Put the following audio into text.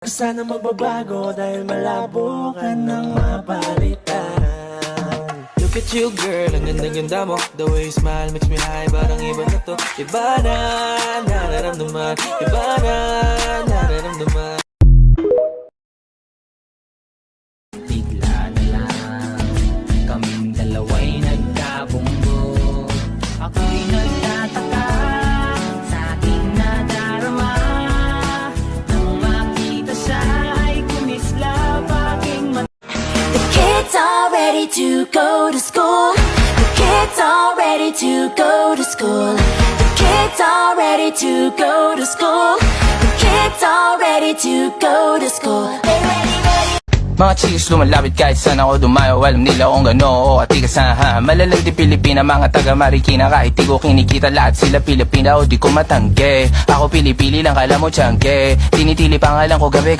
Sana magbabago dahil malabo ka nang mapalitan. Look at you girl, ang ganda-ganda mo. The way you smile makes me high, parang iba na to. Iba na, nararamdaman. Iba na, nararamdaman. Bigla na lang kaming dalawa'y nagkabunggo. Ako'y nagtataka sa aking nadarama. Nang makita siya ay kumislap aking mata. The kids are ready to go to school. The kids are ready to go to school. The kids are ready to go to school. The kids are ready to go to school. They ready. Mga chicks lumalapit kahit saan ako dumayo. Alam nila kung gano o atigasahan. Malalang di Pilipina, mga taga Marikina. Kahit di ko kinikita, lahat sila Pilipina o di ko matangke. Ako pili-pili lang, kala mo tiyangke. Tinitili pangalan ko gabi.